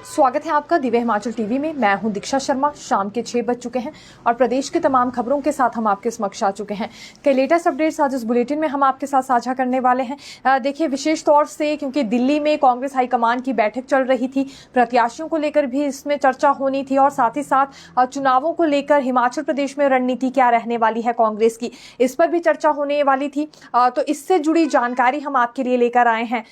स्वागत है आपका दिव्य हिमाचल टीवी में। मैं हूं दीक्षा शर्मा। शाम के 6 बज चुके हैं और प्रदेश की तमाम खबरों के साथ हम आपके समक्ष आ चुके हैं। कई लेटेस्ट अपडेट्स आज इस बुलेटिन में हम आपके साथ साझा करने वाले हैं। देखिए, विशेष तौर से क्योंकि दिल्ली में कांग्रेस हाईकमान की बैठक चल रही थी, प्रत्याशियों को लेकर भी इसमें चर्चा होनी थी और साथ ही साथ चुनावों को लेकर हिमाचल प्रदेश में रणनीति क्या रहने वाली है कांग्रेस की, इस पर भी चर्चा होने वाली थी। तो इससे जुड़ी जानकारी हम आपके लिए लेकर आए हैं।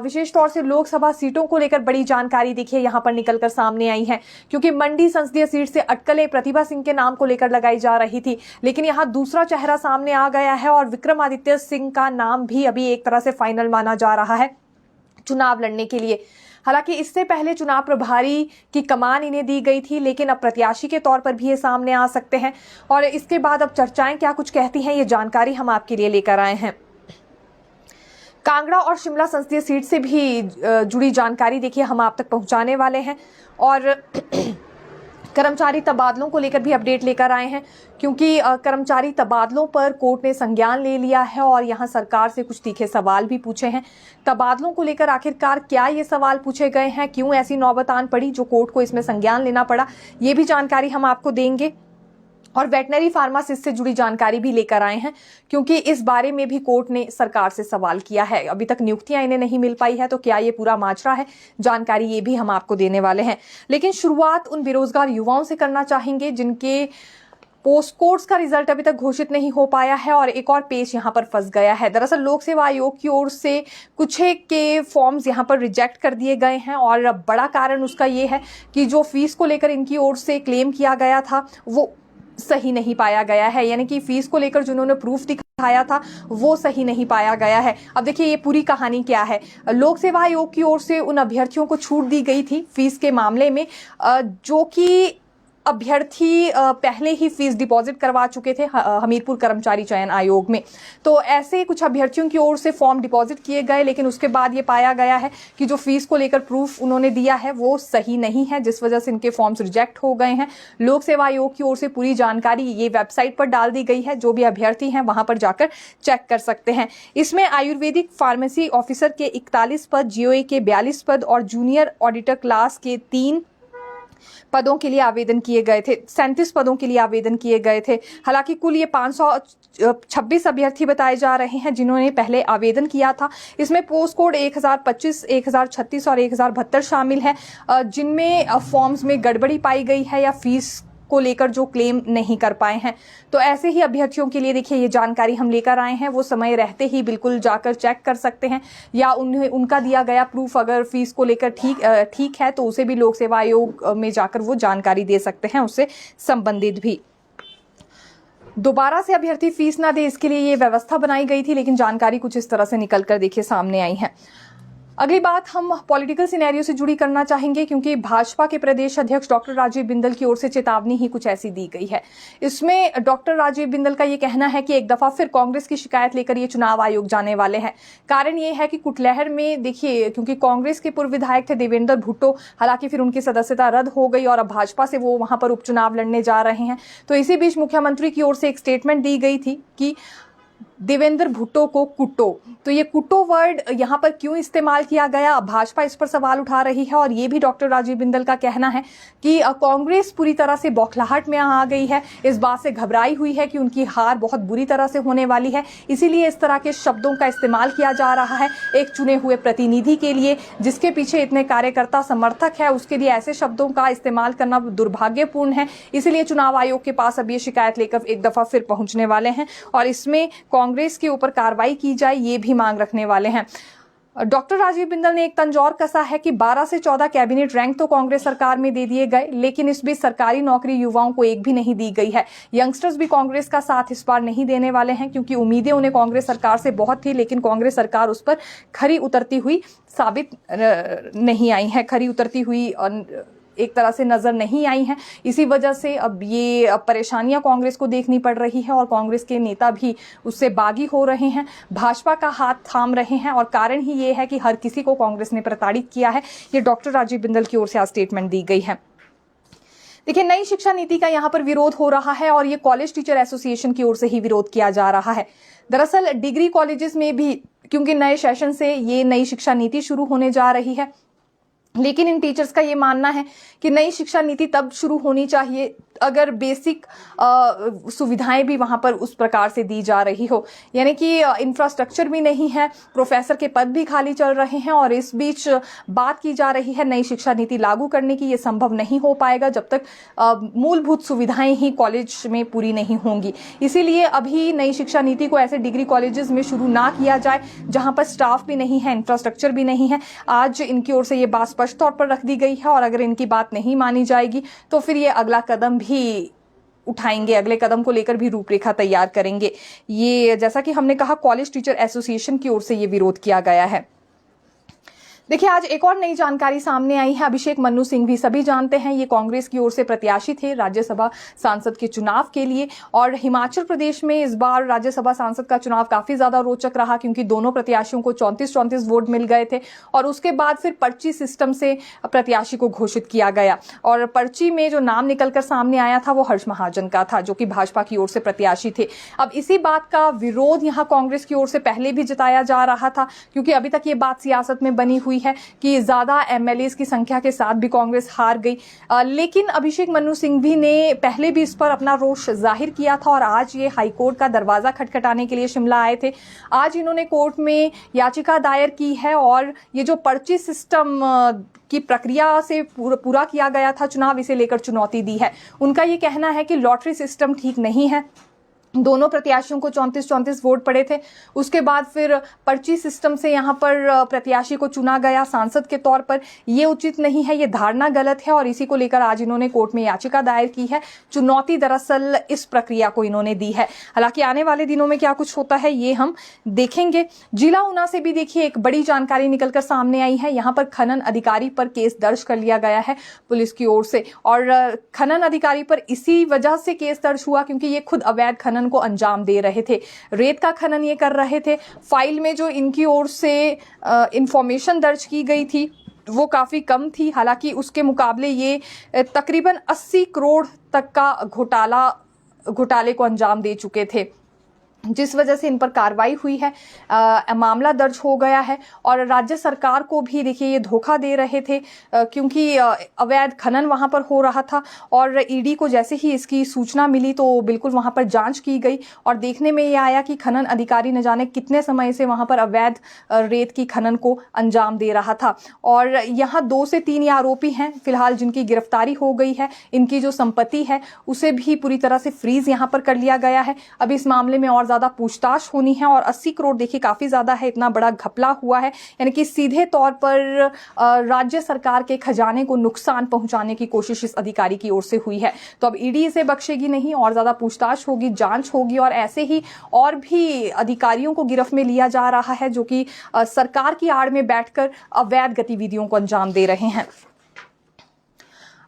विशेष तौर से लोकसभा सीटों को लेकर बड़ी जानकारी देखिए यहाँ पर निकलकर सामने आई है, क्योंकि मंडी संसदीय सीट से अटकलें प्रतिभा सिंह के नाम को लेकर लगाई जा रही थी, लेकिन यहाँ दूसरा चेहरा सामने आ गया है और विक्रमादित्य सिंह का नाम भी अभी एक तरह से फाइनल माना जा रहा है चुनाव लड़ने के लिए। हालांकि इससे पहले चुनाव प्रभारी की कमान इन्हें दी गई थी, लेकिन अब प्रत्याशी के तौर पर भी ये सामने आ सकते हैं। और इसके बाद अब चर्चाएं क्या कुछ कहती हैं, ये जानकारी हम आपके लिए लेकर आए हैं। कांगड़ा और शिमला संसदीय सीट से भी जुड़ी जानकारी देखिए हम आप तक पहुंचाने वाले हैं और कर्मचारी तबादलों को लेकर भी अपडेट लेकर आए हैं, क्योंकि कर्मचारी तबादलों पर कोर्ट ने संज्ञान ले लिया है और यहां सरकार से कुछ तीखे सवाल भी पूछे हैं। तबादलों को लेकर आखिरकार क्या ये सवाल पूछे गए हैं, क्यों ऐसी नौबत आन पड़ी जो कोर्ट को इसमें संज्ञान लेना पड़ा, ये भी जानकारी हम आपको देंगे। और वेटनरी फार्मासिस्ट से जुड़ी जानकारी भी लेकर आए हैं, क्योंकि इस बारे में भी कोर्ट ने सरकार से सवाल किया है। अभी तक नियुक्तियां इन्हें नहीं मिल पाई है, तो क्या ये पूरा माजरा है, जानकारी ये भी हम आपको देने वाले हैं। लेकिन शुरुआत उन बेरोजगार युवाओं से करना चाहेंगे जिनके पोस्ट कोर्स का रिजल्ट अभी तक घोषित नहीं हो पाया है और एक और पेज यहां पर फंस गया है। दरअसल लोक सेवा आयोग की ओर से कुछ के फॉर्म्स यहां पर रिजेक्ट कर दिए गए हैं और बड़ा कारण उसका ये है कि जो फीस को लेकर इनकी ओर से क्लेम किया गया था वो सही नहीं पाया गया है, यानी कि फीस को लेकर जिन्होंने प्रूफ दिखाया था वो सही नहीं पाया गया है। अब देखिए ये पूरी कहानी क्या है। लोक सेवा आयोग की ओर से उन अभ्यर्थियों को छूट दी गई थी फीस के मामले में जो कि अभ्यर्थी पहले ही फीस डिपॉजिट करवा चुके थे हमीरपुर कर्मचारी चयन आयोग में। तो ऐसे कुछ अभ्यर्थियों की ओर से फॉर्म डिपॉजिट किए गए, लेकिन उसके बाद ये पाया गया है कि जो फीस को लेकर प्रूफ उन्होंने दिया है वो सही नहीं है, जिस वजह से इनके फॉर्म्स रिजेक्ट हो गए हैं। लोक सेवा आयोग की ओर से पूरी जानकारी ये वेबसाइट पर डाल दी गई है, जो भी अभ्यर्थी हैं वहां पर जाकर चेक कर सकते हैं। इसमें आयुर्वेदिक फार्मेसी ऑफिसर के 41 पद, जीओए के 42 पद और जूनियर ऑडिटर क्लास के 3 पदों के लिए आवेदन किए गए थे। 37 पदों के लिए आवेदन किए गए थे। हालांकि कुल ये 526 अभ्यर्थी बताए जा रहे हैं जिन्होंने पहले आवेदन किया था। इसमें पोस्ट कोड 1025, 1036 और 1072 शामिल है, जिनमें फॉर्म्स में गड़बड़ी पाई गई है या फीस को लेकर जो क्लेम नहीं कर पाए हैं। तो ऐसे ही अभ्यर्थियों के लिए देखिए ये जानकारी हम लेकर आए हैं। वो समय रहते ही बिल्कुल जाकर चेक कर सकते हैं, या उन्हें उनका दिया गया प्रूफ अगर फीस को लेकर ठीक है तो उसे भी लोक सेवा आयोग में जाकर वो जानकारी दे सकते हैं, उससे संबंधित भी। दोबारा से अभ्यर्थी फीस ना दे, इसके लिए ये व्यवस्था बनाई गई थी, लेकिन जानकारी कुछ इस तरह से निकलकर देखिए सामने आई है। अगली बात हम पॉलिटिकल सिनेरियो से जुड़ी करना चाहेंगे, क्योंकि भाजपा के प्रदेश अध्यक्ष डॉक्टर राजीव बिंदल की ओर से चेतावनी ही कुछ ऐसी दी गई है। इसमें डॉक्टर राजीव बिंदल का ये कहना है कि एक दफा फिर कांग्रेस की शिकायत लेकर ये चुनाव आयोग जाने वाले हैं। कारण ये है कि कुटलहर में देखिए, क्योंकि कांग्रेस के पूर्व विधायक थे देवेंद्र भुट्टो, हालांकि फिर उनकी सदस्यता रद्द हो गई और अब भाजपा से वो वहां पर उपचुनाव लड़ने जा रहे हैं। तो इसी बीच मुख्यमंत्री की ओर से एक स्टेटमेंट दी गई थी कि देवेंद्र भुट्टो को कुटो। तो ये कुटो वर्ड यहां पर क्यों इस्तेमाल किया गया, भाजपा इस पर सवाल उठा रही है। और ये भी डॉक्टर राजीव बिंदल का कहना है कि कांग्रेस पूरी तरह से बौखलाहट में आ गई है, इस बात से घबराई हुई है कि उनकी हार बहुत बुरी तरह से होने वाली है, इसीलिए इस तरह के शब्दों का इस्तेमाल किया जा रहा है। एक चुने हुए प्रतिनिधि के लिए, जिसके पीछे इतने कार्यकर्ता समर्थक है, उसके लिए ऐसे शब्दों का इस्तेमाल करना दुर्भाग्यपूर्ण है। इसलिए चुनाव आयोग के पास अब ये शिकायत लेकर एक दफा फिर पहुंचने वाले हैं और इसमें कांग्रेस के ऊपर कार्रवाई की जाए, ये भी मांग रखने वाले हैं। डॉक्टर राजीव बिंदल ने एक तंजौर कसा है कि 12 से 14 कैबिनेट रैंक तो कांग्रेस सरकार में दे दिए गए, लेकिन इस बीच सरकारी नौकरी युवाओं को एक भी नहीं दी गई है। यंगस्टर्स भी कांग्रेस का साथ इस बार नहीं देने वाले हैं, क्योंकि उम्मीदें उन्हें कांग्रेस सरकार से बहुत थी, लेकिन कांग्रेस सरकार उस पर खरी उतरती हुई साबित नहीं आई है, खरी उतरती हुई एक तरह से नजर नहीं आई हैं। इसी वजह से अब ये परेशानियां कांग्रेस को देखनी पड़ रही है और कांग्रेस के नेता भी उससे बागी हो रहे हैं, भाजपा का हाथ थाम रहे हैं। और कारण ही ये है कि हर किसी को कांग्रेस ने प्रताड़ित किया है। ये डॉक्टर राजीव बिंदल की ओर से आज स्टेटमेंट दी गई है। देखिए, नई शिक्षा नीति का यहाँ पर विरोध हो रहा है और ये कॉलेज टीचर एसोसिएशन की ओर से ही विरोध किया जा रहा है। दरअसल डिग्री कॉलेजेस में भी, क्योंकि नए सेशन से ये नई शिक्षा नीति शुरू होने जा रही है, लेकिन इन टीचर्स का ये मानना है कि नई शिक्षा नीति तब शुरू होनी चाहिए अगर बेसिक सुविधाएं भी वहां पर उस प्रकार से दी जा रही हो, यानी कि इंफ्रास्ट्रक्चर भी नहीं है, प्रोफेसर के पद भी खाली चल रहे हैं और इस बीच बात की जा रही है नई शिक्षा नीति लागू करने की। ये संभव नहीं हो पाएगा जब तक मूलभूत सुविधाएं ही कॉलेज में पूरी नहीं होंगी। इसीलिए अभी नई शिक्षा नीति को ऐसे डिग्री कॉलेजेस में शुरू ना किया जाए जहां पर स्टाफ भी नहीं है, इंफ्रास्ट्रक्चर भी नहीं है। आज इनकी ओर से ये बात स्पष्ट तौर पर रख दी गई है और अगर इनकी बात नहीं मानी जाएगी तो फिर ये अगला कदम भी उठाएंगे, अगले कदम को लेकर भी रूपरेखा तैयार करेंगे। ये जैसा कि हमने कहा, कॉलेज टीचर एसोसिएशन की ओर से ये विरोध किया गया है। देखिए, आज एक और नई जानकारी सामने आई है। अभिषेक मन्नू सिंघवी सभी जानते हैं, ये कांग्रेस की ओर से प्रत्याशी थे राज्यसभा सांसद के चुनाव के लिए और हिमाचल प्रदेश में इस बार राज्यसभा सांसद का चुनाव काफी ज्यादा रोचक रहा क्योंकि दोनों प्रत्याशियों को 34-34 वोट मिल गए थे और उसके बाद फिर पर्ची सिस्टम से प्रत्याशी को घोषित किया गया और पर्ची में जो नाम निकलकर सामने आया था वो हर्ष महाजन का था, जो कि भाजपा की ओर से प्रत्याशी थे। अब इसी बात का विरोध यहाँ कांग्रेस की ओर से पहले भी जताया जा रहा था क्योंकि अभी तक ये बात सियासत में बनी हुई है कि ज्यादा एमएलएस की संख्या के साथ भी कांग्रेस हार गई। लेकिन अभिषेक मन्नू सिंघवी ने पहले भी इस पर अपना रोष जाहिर किया था और आज ये हाईकोर्ट का दरवाजा खटखटाने के लिए शिमला आए थे। आज इन्होंने कोर्ट में याचिका दायर की है और ये जो पर्ची सिस्टम की प्रक्रिया से पूरा किया गया था चुनाव, इसे लेकर चुनौती दी है। उनका ये कहना है कि लॉटरी सिस्टम ठीक नहीं है। दोनों प्रत्याशियों को 34-34 वोट पड़े थे, उसके बाद फिर पर्ची सिस्टम से यहाँ पर प्रत्याशी को चुना गया सांसद के तौर पर। ये उचित नहीं है, ये धारणा गलत है और इसी को लेकर आज इन्होंने कोर्ट में याचिका दायर की है। चुनौती दरअसल इस प्रक्रिया को इन्होंने दी है। हालांकि आने वाले दिनों में क्या कुछ होता है ये हम देखेंगे। जिला ऊना से भी देखिए एक बड़ी जानकारी निकलकर सामने आई है। यहाँ पर खनन अधिकारी पर केस दर्ज कर लिया गया है पुलिस की ओर से और खनन अधिकारी पर इसी वजह से केस दर्ज हुआ क्योंकि ये खुद अवैध खनन को अंजाम दे रहे थे, रेत का खनन ये कर रहे थे। फाइल में जो इनकी ओर से इंफॉर्मेशन दर्ज की गई थी वो काफी कम थी, हालांकि उसके मुकाबले ये तकरीबन 80 करोड़ तक का घोटाले को अंजाम दे चुके थे, जिस वजह से इन पर कार्रवाई हुई है। मामला दर्ज हो गया है और राज्य सरकार को भी देखिए ये धोखा दे रहे थे क्योंकि अवैध खनन वहां पर हो रहा था और ईडी को जैसे ही इसकी सूचना मिली तो बिल्कुल वहां पर जांच की गई और देखने में ये आया कि खनन अधिकारी न जाने कितने समय से वहां पर अवैध रेत की खनन को अंजाम दे रहा था। और यहाँ 2 से 3 आरोपी हैं फिलहाल जिनकी गिरफ्तारी हो गई है। इनकी जो संपत्ति है उसे भी पूरी तरह से फ्रीज यहाँ पर कर लिया गया है। अब इस मामले में और ज्यादा पूछताछ होनी है और 80 करोड़ देखिए काफी ज्यादा है, इतना बड़ा घपला हुआ है, यानी कि सीधे तौर पर राज्य सरकार के खजाने को नुकसान पहुंचाने की कोशिश इस अधिकारी की ओर से हुई है। तो अब ईडी इसे बख्शेगी नहीं, और ज्यादा पूछताछ होगी, जांच होगी और ऐसे ही और भी अधिकारियों को गिरफ्त में लिया जा रहा है जो कि सरकार की आड़ में बैठकर अवैध गतिविधियों को अंजाम दे रहे हैं।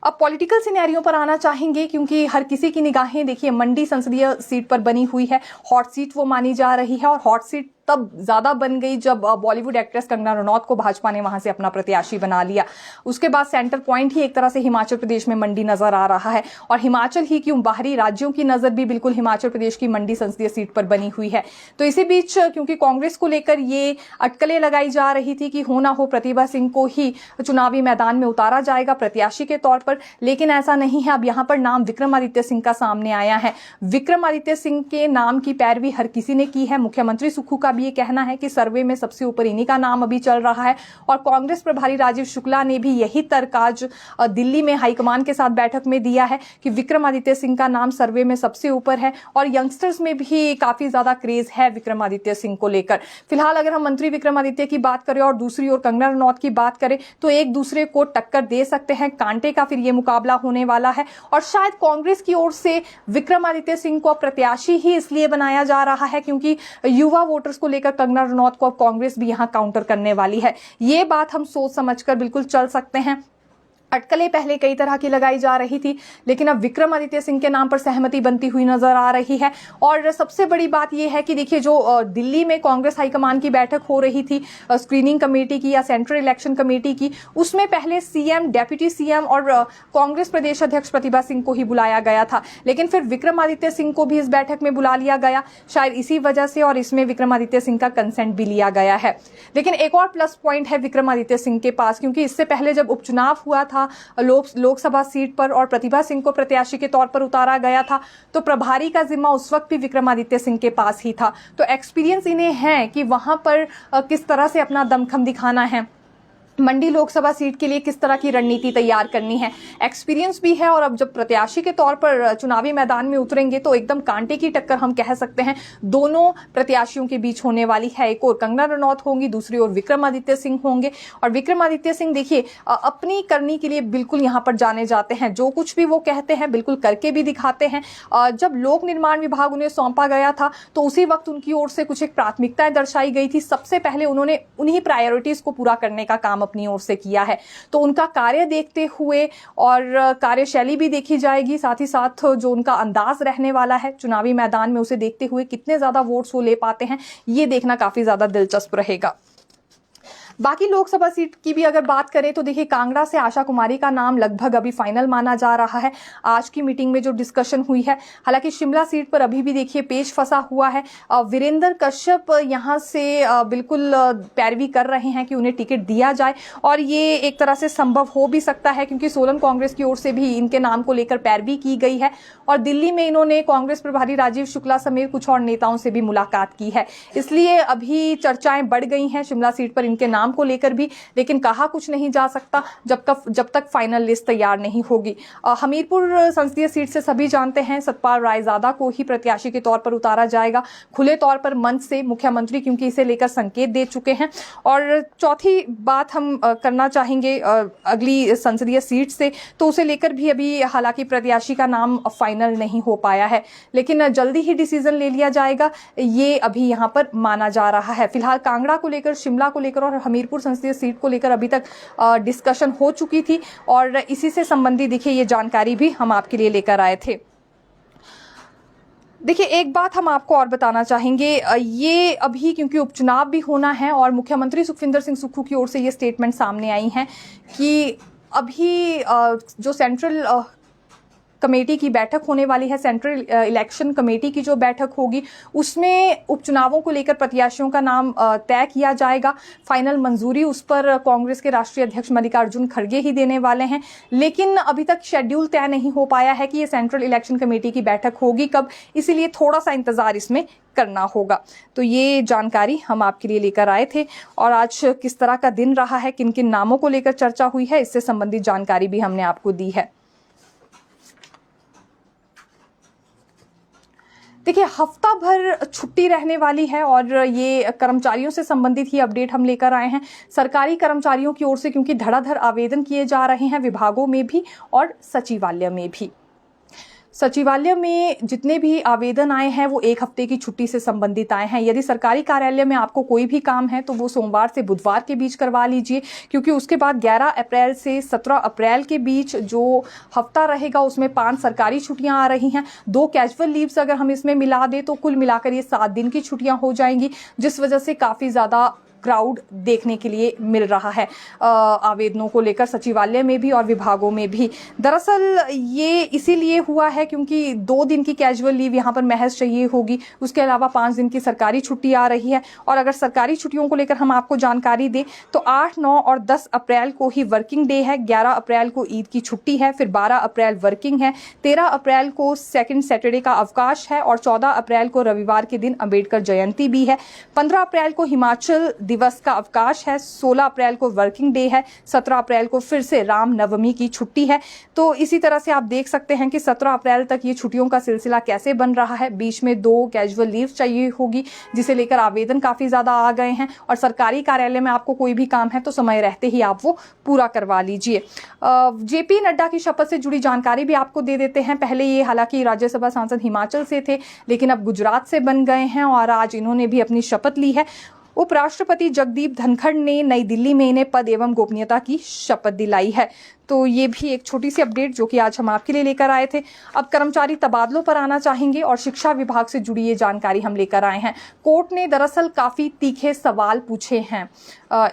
अब पॉलिटिकल सिनेरियो पर आना चाहेंगे क्योंकि हर किसी की निगाहें देखिए मंडी संसदीय सीट पर बनी हुई है। हॉट सीट वो मानी जा रही है और हॉट सीट तब ज्यादा बन गई जब बॉलीवुड एक्ट्रेस कंगना रनौत को भाजपा ने वहां से अपना प्रत्याशी बना लिया। उसके बाद सेंटर पॉइंट ही एक तरह से हिमाचल प्रदेश में मंडी नजर आ रहा है और हिमाचल ही क्यों बाहरी राज्यों की नजर भी बिल्कुल हिमाचल प्रदेश की मंडी संसदीय सीट पर बनी हुई है। तो इसी बीच क्योंकि कांग्रेस को लेकर ये अटकलें लगाई जा रही थी कि हो ना हो प्रतिभा सिंह को ही चुनावी मैदान में उतारा जाएगा प्रत्याशी के तौर पर, लेकिन ऐसा नहीं है। अब यहाँ पर नाम विक्रमादित्य सिंह का सामने आया है। विक्रमादित्य सिंह के नाम की पैरवी हर किसी ने की है। मुख्यमंत्री सुक्खू का भी ये कहना है कि सर्वे में सबसे ऊपर इन्हीं का नाम अभी चल रहा है और कांग्रेस प्रभारी राजीव शुक्ला ने भी यही तर्क आज दिल्ली में हाईकमान के साथ बैठक में दिया है कि विक्रमादित्य सिंह का नाम सर्वे में सबसे ऊपर है और यंगस्टर्स में भी काफी ज्यादा क्रेज है विक्रमादित्य सिंह को लेकर। फिलहाल अगर हम मंत्री विक्रमादित्य की बात करें और दूसरी ओर कंगना रनौत की बात करें तो एक दूसरे को टक्कर दे सकते हैं। कांटे का फिर ये मुकाबला होने वाला है और शायद कांग्रेस की ओर से विक्रमादित्य सिंह को प्रत्याशी ही इसलिए बनाया जा रहा है क्योंकि युवा वोटर्स को लेकर कंगना रनौत को अब कांग्रेस भी यहां काउंटर करने वाली है। ये बात हम सोच समझकर बिल्कुल चल सकते हैं। अटकलें पहले कई तरह की लगाई जा रही थी, लेकिन अब विक्रमादित्य सिंह के नाम पर सहमति बनती हुई नजर आ रही है। और सबसे बड़ी बात यह है कि देखिए, जो दिल्ली में कांग्रेस हाईकमान की बैठक हो रही थी स्क्रीनिंग कमेटी की या सेंट्रल इलेक्शन कमेटी की, उसमें पहले सीएम, डेप्यूटी सीएम और कांग्रेस प्रदेश अध्यक्ष प्रतिभा सिंह को ही बुलाया गया था, लेकिन फिर विक्रमादित्य सिंह को भी इस बैठक में बुला लिया गया, शायद इसी वजह से, और इसमें विक्रमादित्य सिंह का कंसेंट भी लिया गया है। लेकिन एक और प्लस पॉइंट है विक्रमादित्य सिंह के पास, क्योंकि इससे पहले जब उपचुनाव हुआ था लोकसभा सीट पर और प्रतिभा सिंह को प्रत्याशी के तौर पर उतारा गया था, तो प्रभारी का जिम्मा उस वक्त भी विक्रमादित्य सिंह के पास ही था। तो एक्सपीरियंस इन्हें है कि वहां पर किस तरह से अपना दमखम दिखाना है, मंडी लोकसभा सीट के लिए किस तरह की रणनीति तैयार करनी है, एक्सपीरियंस भी है। और अब जब प्रत्याशी के तौर पर चुनावी मैदान में उतरेंगे तो एकदम कांटे की टक्कर हम कह सकते हैं दोनों प्रत्याशियों के बीच होने वाली है। एक और कंगना रनौत होंगी, दूसरी ओर विक्रमादित्य सिंह होंगे। और विक्रमादित्य सिंह देखिए अपनी करनी के लिए बिल्कुल यहाँ पर जाने जाते हैं, जो कुछ भी वो कहते हैं बिल्कुल करके भी दिखाते हैं। जब लोक निर्माण विभाग उन्हें सौंपा गया था तो उसी वक्त उनकी ओर से कुछ एक प्राथमिकताएं दर्शाई गई थी। सबसे पहले उन्होंने उन्हीं प्रायोरिटीज को पूरा करने का काम अपनी ओर से किया है। तो उनका कार्य देखते हुए और कार्यशैली भी देखी जाएगी, साथ ही साथ जो उनका अंदाज रहने वाला है चुनावी मैदान में, उसे देखते हुए कितने ज्यादा वोट्स वो ले पाते हैं, ये देखना काफी ज्यादा दिलचस्प रहेगा। बाकी लोकसभा सीट की भी अगर बात करें तो देखिए, कांगड़ा से आशा कुमारी का नाम लगभग अभी फाइनल माना जा रहा है, आज की मीटिंग में जो डिस्कशन हुई है। हालांकि शिमला सीट पर अभी भी देखिए पेच फंसा हुआ है। वीरेंद्र कश्यप यहां से बिल्कुल पैरवी कर रहे हैं कि उन्हें टिकट दिया जाए, और ये एक तरह से संभव हो भी सकता है क्योंकि सोलन कांग्रेस की ओर से भी इनके नाम को लेकर पैरवी की गई है। और दिल्ली में इन्होंने कांग्रेस प्रभारी राजीव शुक्ला समेत कुछ और नेताओं से भी मुलाकात की है, इसलिए अभी चर्चाएं बढ़ गई हैं शिमला सीट पर इनके नाम को लेकर भी। लेकिन कहा कुछ नहीं जा सकता जब तक फाइनल लिस्ट तैयार नहीं होगी। हमीरपुर संसदीय सीट से सभी जानते हैं सतपाल रायजादा को ही प्रत्याशी के तौर पर उतारा जाएगा, खुले तौर पर मंच से मुख्यमंत्री, क्योंकि इसे लेकर संकेत दे चुके हैं। और चौथी बात हम करना चाहेंगे अगली संसदीय सीट से, तो उसे लेकर भी अभी हालांकि प्रत्याशी का नाम फाइनल नहीं हो पाया है, लेकिन जल्दी ही डिसीजन ले लिया जाएगा, ये अभी यहां पर माना जा रहा है। फिलहाल कांगड़ा को लेकर, शिमला को लेकर और हमीरपुर संसदीय सीट को लेकर अभी तक डिस्कशन हो चुकी थी, और इसी से संबंधित देखिए ये जानकारी भी हम आपके लिए लेकर आए थे। देखिए, एक बात हम आपको और बताना चाहेंगे, ये अभी क्योंकि उपचुनाव भी होना है और मुख्यमंत्री सुखविंदर सिंह सुक्खू की ओर से ये स्टेटमेंट सामने आई हैं कि अभी जो सेंट्रल कमेटी की बैठक होने वाली है, सेंट्रल इलेक्शन कमेटी की जो बैठक होगी, उसमें उपचुनावों को लेकर प्रत्याशियों का नाम तय किया जाएगा। फाइनल मंजूरी उस पर कांग्रेस के राष्ट्रीय अध्यक्ष मल्लिकार्जुन खड़गे ही देने वाले हैं, लेकिन अभी तक शेड्यूल तय नहीं हो पाया है कि ये सेंट्रल इलेक्शन कमेटी की बैठक होगी कब, इसीलिए थोड़ा सा इंतजार इसमें करना होगा। तो ये जानकारी हम आपके लिए लेकर आए थे, और आज किस तरह का दिन रहा है, किन किन नामों को लेकर चर्चा हुई है, इससे संबंधित जानकारी भी हमने आपको दी है। देखिए, हफ्ता भर छुट्टी रहने वाली है और ये कर्मचारियों से संबंधित ही अपडेट हम लेकर आए हैं। सरकारी कर्मचारियों की ओर से क्योंकि धड़ाधड़ आवेदन किए जा रहे हैं विभागों में भी और सचिवालय में भी। सचिवालय में जितने भी आवेदन आए हैं वो 1 हफ्ते की छुट्टी से संबंधित आए हैं। यदि सरकारी कार्यालय में आपको कोई भी काम है तो वो सोमवार से बुधवार के बीच करवा लीजिए, क्योंकि उसके बाद 11 अप्रैल से 17 अप्रैल के बीच जो हफ्ता रहेगा उसमें 5 सरकारी छुट्टियां आ रही हैं, 2 कैजुअल लीव्स अगर हम इसमें मिला दें तो कुल मिलाकर ये 7 दिन की छुट्टियां हो जाएंगी, जिस वजह से काफ़ी ज़्यादा क्राउड देखने के लिए मिल रहा है आवेदनों को लेकर सचिवालय में भी और विभागों में भी। दरअसल ये इसीलिए हुआ है क्योंकि 2 दिन की कैजुअल लीव यहाँ पर महज चाहिए होगी, उसके अलावा 5 दिन की सरकारी छुट्टी आ रही है। और अगर सरकारी छुट्टियों को लेकर हम आपको जानकारी दें तो 8, 9 और 10 अप्रैल को ही वर्किंग डे है, 11 अप्रैल को ईद की छुट्टी है, फिर 12 अप्रैल वर्किंग है, 13 अप्रैल को सेकेंड सैटरडे का अवकाश है और 14 अप्रैल को रविवार के दिन अंबेडकर जयंती भी है, 15 अप्रैल को हिमाचल दिवस का अवकाश है, 16 अप्रैल को वर्किंग डे है, 17 अप्रैल को फिर से राम नवमी की छुट्टी है। तो इसी तरह से आप देख सकते हैं कि 17 अप्रैल तक ये छुट्टियों का सिलसिला कैसे बन रहा है। बीच में 2 कैजुअल लीव चाहिए होगी जिसे लेकर आवेदन काफी ज्यादा आ गए हैं, और सरकारी कार्यालय में आपको कोई भी काम है तो समय रहते ही आप वो पूरा करवा लीजिए। जेपी नड्डा की शपथ से जुड़ी जानकारी भी आपको दे देते हैं। पहले ये हालांकि राज्यसभा सांसद हिमाचल से थे, लेकिन अब गुजरात से बन गए हैं और आज इन्होंने भी अपनी शपथ ली है। उपराष्ट्रपति जगदीप धनखड़ ने नई दिल्ली में इन्हें पद एवं गोपनीयता की शपथ दिलाई है। तो ये भी एक छोटी सी अपडेट जो कि आज हम आपके लिए लेकर आए थे। अब कर्मचारी तबादलों पर आना चाहेंगे और शिक्षा विभाग से जुड़ी ये जानकारी हम लेकर आए हैं। कोर्ट ने दरअसल काफी तीखे सवाल पूछे हैं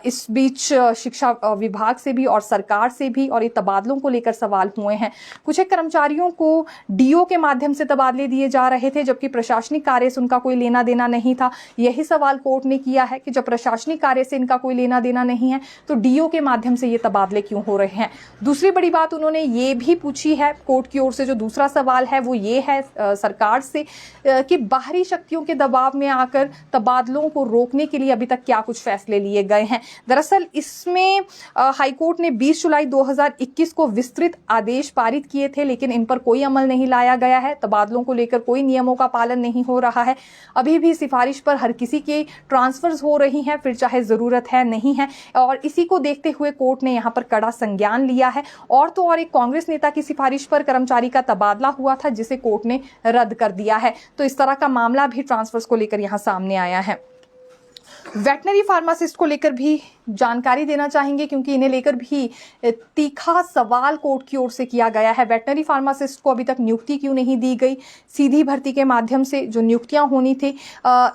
इस बीच शिक्षा विभाग से भी और सरकार से भी, और ये तबादलों को लेकर सवाल हुए हैं। कुछ एक कर्मचारियों को डीओ के माध्यम से तबादले दिए जा रहे थे, जबकि प्रशासनिक कार्य से उनका कोई लेना देना नहीं था। यही सवाल कोर्ट ने किया है कि जब प्रशासनिक कार्य से इनका कोई लेना देना नहीं है तो डीओ के माध्यम से ये तबादले क्यों हो रहे हैं। दूसरी बड़ी बात उन्होंने ये भी पूछी है कोर्ट की ओर से, जो दूसरा सवाल है वो ये है सरकार से कि बाहरी शक्तियों के दबाव में आकर तबादलों को रोकने के लिए अभी तक क्या कुछ फैसले लिए गए हैं। दरअसल इसमें हाईकोर्ट ने 20 जुलाई 2021 को विस्तृत आदेश पारित किए थे, लेकिन इन पर कोई अमल नहीं लाया गया है। तबादलों को लेकर कोई नियमों का पालन नहीं हो रहा है। अभी भी सिफारिश पर हर किसी के ट्रांसफर्स हो रही हैं, फिर चाहे जरूरत है नहीं है, और इसी को देखते हुए कोर्ट ने यहां पर कड़ा संज्ञान लिया है। और तो और एक कांग्रेस नेता की सिफारिश पर कर्मचारी का तबादला हुआ था, जिसे कोर्ट ने रद्द कर दिया है। तो इस तरह का मामला भी ट्रांसफर्स को लेकर यहां सामने आया है। वेटनरी फार्मासिस्ट को लेकर भी जानकारी देना चाहेंगे, क्योंकि इन्हें लेकर भी तीखा सवाल कोर्ट की ओर से किया गया है। वेटनरी फार्मासिस्ट को अभी तक नियुक्ति क्यों नहीं दी गई? सीधी भर्ती के माध्यम से जो नियुक्तियां होनी थी,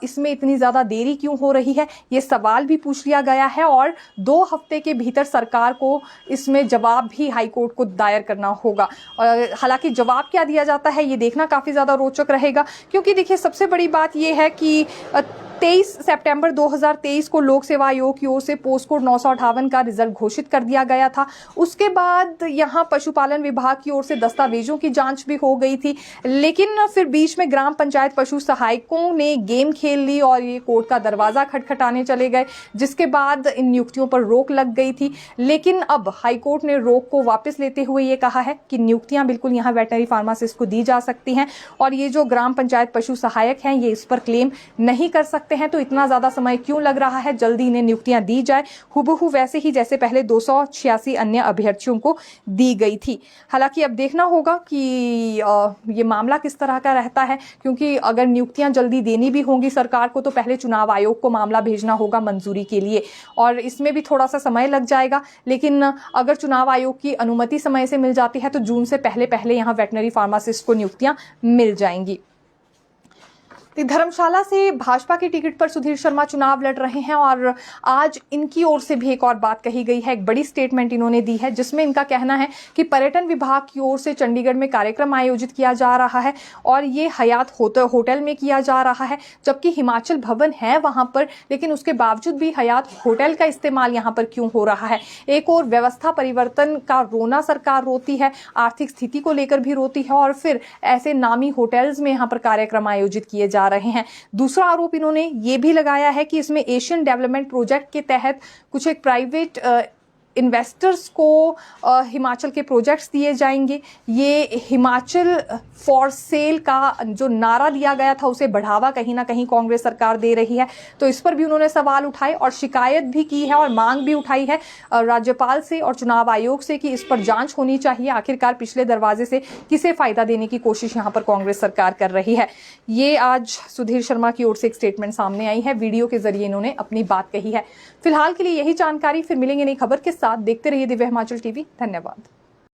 इसमें इतनी ज्यादा देरी क्यों हो रही है? ये सवाल भी पूछ लिया गया है और 2 हफ्ते के भीतर सरकार को इसमें जवाब भी हाईकोर्ट को दायर करना होगा। हालांकि जवाब क्या दिया जाता है ये देखना काफी ज्यादा रोचक रहेगा, क्योंकि देखिए सबसे बड़ी बात यह है कि 23 सितंबर 2023 को लोक सेवा आयोग की ओर से पोस्ट कोड 958 का रिजल्ट घोषित कर दिया गया था। उसके बाद यहां पशुपालन विभाग की ओर से दस्तावेजों की जांच भी हो गई थी, लेकिन फिर बीच में ग्राम पंचायत पशु सहायकों ने गेम खेल ली और ये कोर्ट का दरवाजा खटखटाने चले गए, जिसके बाद इन नियुक्तियों पर रोक लग गई थी। लेकिन अब हाईकोर्ट ने रोक को वापस लेते हुए ये कहा है कि नियुक्तियां बिल्कुल यहां वेटनरी फार्मासिस्ट को दी जा सकती हैं, और ये जो ग्राम पंचायत पशु सहायक हैं ये इस पर क्लेम नहीं कर सकते हैं। तो इतना ज्यादा समय क्यों लग रहा है? जल्दी इन्हें नियुक्तियां दी जाए, हुबहू वैसे ही जैसे पहले 286 अन्य अभ्यर्थियों को दी गई थी। हालांकि अब देखना होगा कि ये मामला किस तरह का रहता है, क्योंकि अगर नियुक्तियां जल्दी देनी भी होंगी सरकार को तो पहले चुनाव आयोग को मामला भेजना होगा मंजूरी के लिए, और इसमें भी थोड़ा सा समय लग जाएगा। लेकिन अगर चुनाव आयोग की अनुमति समय से मिल जाती है तो जून से पहले यहाँ वेटनरी फार्मासिस्ट को नियुक्तियां मिल जाएंगी। धर्मशाला से भाजपा की टिकट पर सुधीर शर्मा चुनाव लड़ रहे हैं, और आज इनकी ओर से भी एक और बात कही गई है। एक बड़ी स्टेटमेंट इन्होंने दी है, जिसमें इनका कहना है कि पर्यटन विभाग की ओर से चंडीगढ़ में कार्यक्रम आयोजित किया जा रहा है और ये हयात होटल में किया जा रहा है, जबकि हिमाचल भवन है वहां पर, लेकिन उसके बावजूद भी हयात होटल का इस्तेमाल यहाँ पर क्यों हो रहा है? एक और व्यवस्था परिवर्तन का रोना सरकार रोती है, आर्थिक स्थिति को लेकर भी रोती है, और फिर ऐसे नामी होटल्स में यहाँ पर कार्यक्रम आयोजित किए जा रहे हैं। दूसरा आरोप इन्होंने ये भी लगाया है कि इसमें एशियन डेवलपमेंट प्रोजेक्ट के तहत कुछ एक प्राइवेट इन्वेस्टर्स को हिमाचल के प्रोजेक्ट्स दिए जाएंगे। ये हिमाचल फॉर सेल का जो नारा दिया गया था उसे बढ़ावा कहीं ना कहीं कांग्रेस सरकार दे रही है। तो इस पर भी उन्होंने सवाल उठाए और शिकायत भी की है और मांग भी उठाई है राज्यपाल से और चुनाव आयोग से कि इस पर जांच होनी चाहिए। आखिरकार पिछले दरवाजे से किसे फायदा देने की कोशिश यहाँ पर कांग्रेस सरकार कर रही है। ये आज सुधीर शर्मा की ओर से एक स्टेटमेंट सामने आई है, वीडियो के जरिए इन्होंने अपनी बात कही है। फिलहाल के लिए यही जानकारी, फिर मिलेंगे नई खबर के साथ। देखते रहिए दिव्य हिमाचल टीवी। धन्यवाद।